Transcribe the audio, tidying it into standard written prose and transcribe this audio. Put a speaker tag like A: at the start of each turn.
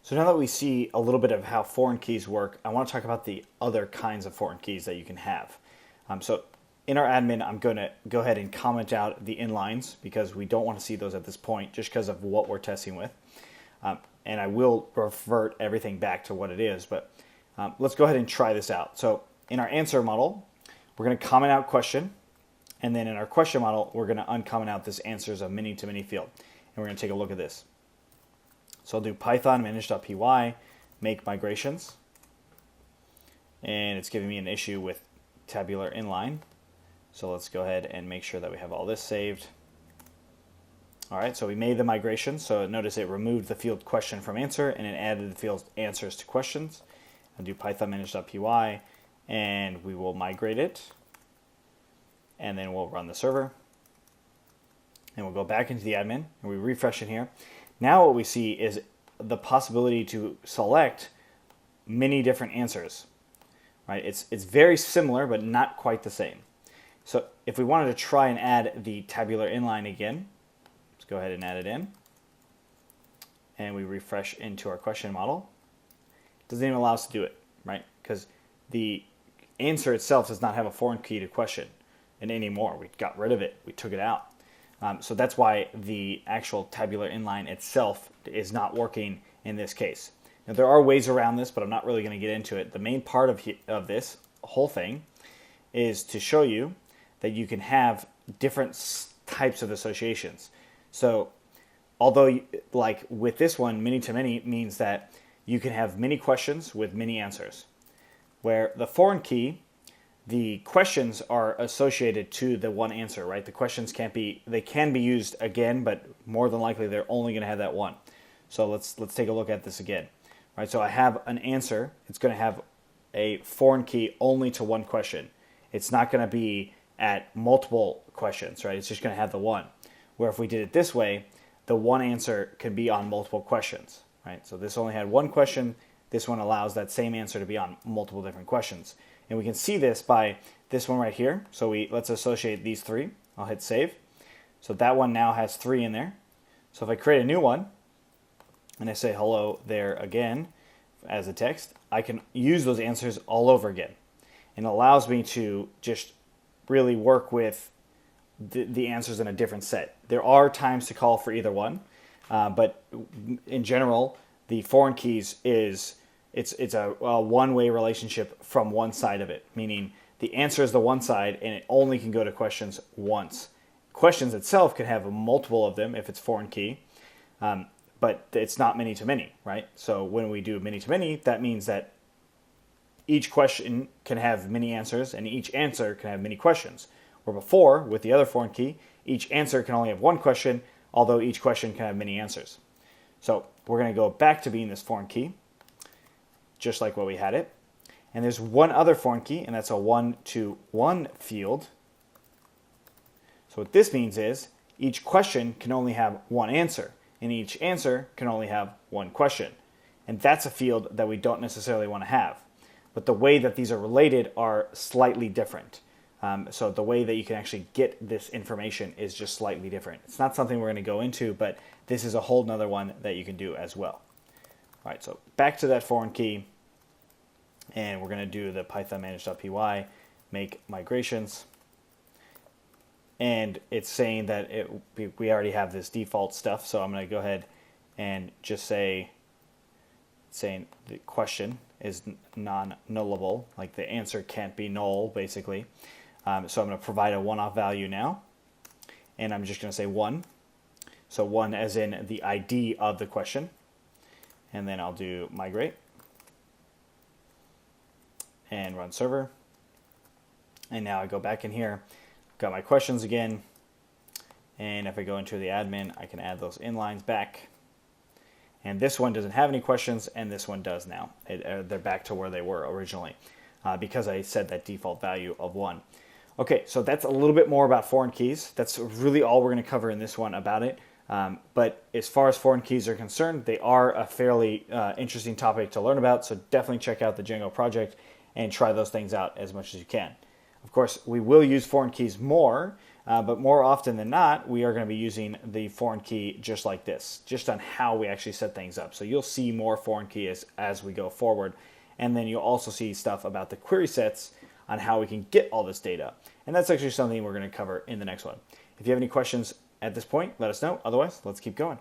A: So now that we see a little bit of how foreign keys work, I want to talk about the other kinds of foreign keys that you can have. So in our admin, I'm going to go ahead and comment out the inlines because we don't want to see those at this point just because of what we're testing with. And I will revert everything back to what it is, but let's go ahead and try this out. So in our answer model, we're going to comment out question, and then in our question model, we're going to uncomment out this answers of many-to-many field. And we're going to take a look at this. So I'll do Python manage.py, make migrations, and it's giving me an issue with tabular inline. So let's go ahead and make sure that we have all this saved. All right, so we made the migration. So notice it removed the field question from answer and it added the field answers to questions. I'll do Python manage.py and we will migrate it. And then we'll run the server. And we'll go back into the admin and we refresh in here. Now what we see is the possibility to select many different answers. Right? It's very similar, but not quite the same. So if we wanted to try and add the tabular inline again, let's go ahead and add it in. And we refresh into our question model. It doesn't even allow us to do it, right? Because the answer itself does not have a foreign key to question anymore. We got rid of it. We took it out. So that's why the actual tabular inline itself is not working in this case. Now, there are ways around this, but I'm not really going to get into it. The main part of this whole thing is to show you that you can have different types of associations. So although, like with this one, many-to-many means that you can have many questions with many answers. Where the foreign key, the questions are associated to the one answer, right? The questions can be used again, but more than likely they're only going to have that one. So let's take a look at this again. Right, so I have an answer. It's going to have a foreign key only to one question. It's not going to be at multiple questions, right? It's just going to have the one. Where if we did it this way, the one answer can be on multiple questions, right? So this only had one question. This one allows that same answer to be on multiple different questions. And we can see this by this one right here. So let's associate these three. I'll hit save. So that one now has 3 in there. So if I create a new one, and I say hello there again as a text, I can use those answers all over again. And it allows me to just really work with the answers in a different set. There are times to call for either one, but in general, the foreign keys it's a one-way relationship from one side of it, meaning the answer is the one side and it only can go to questions once. Questions itself can have multiple of them if it's foreign key, but it's not many-to-many, right? So when we do many-to-many, that means that each question can have many answers and each answer can have many questions. Where before, with the other foreign key, each answer can only have one question, although each question can have many answers. So we're going to go back to being this foreign key, just like what we had it. And there's one other foreign key, and that's a 1-to-1 field. So what this means is each question can only have one answer, and each answer can only have one question. And that's a field that we don't necessarily want to have. But the way that these are related are slightly different. So the way that you can actually get this information is just slightly different. It's not something we're going to go into, but this is a whole nother one that you can do as well. All right, so back to that foreign key, and we're going to do the Python manage.py, make migrations. And it's saying that we already have this default stuff, so I'm going to go ahead and just saying the question is non-nullable, like the answer can't be null, basically. So I'm going to provide a one-off value now, and I'm just going to say 1. So 1 as in the ID of the question, and then I'll do migrate and run server. And now I go back in here, got my questions again, and if I go into the admin, I can add those inlines back. And this one doesn't have any questions, and this one does now. They're back to where they were originally because I set that default value of 1. Okay, so that's a little bit more about foreign keys. That's really all we're going to cover in this one about it. But as far as foreign keys are concerned, they are a fairly interesting topic to learn about, so definitely check out the Django project and try those things out as much as you can. Of course, we will use foreign keys more But more often than not, we are going to be using the foreign key just like this, just on how we actually set things up. So you'll see more foreign keys as we go forward. And then you'll also see stuff about the query sets on how we can get all this data. And that's actually something we're going to cover in the next one. If you have any questions at this point, let us know. Otherwise, let's keep going.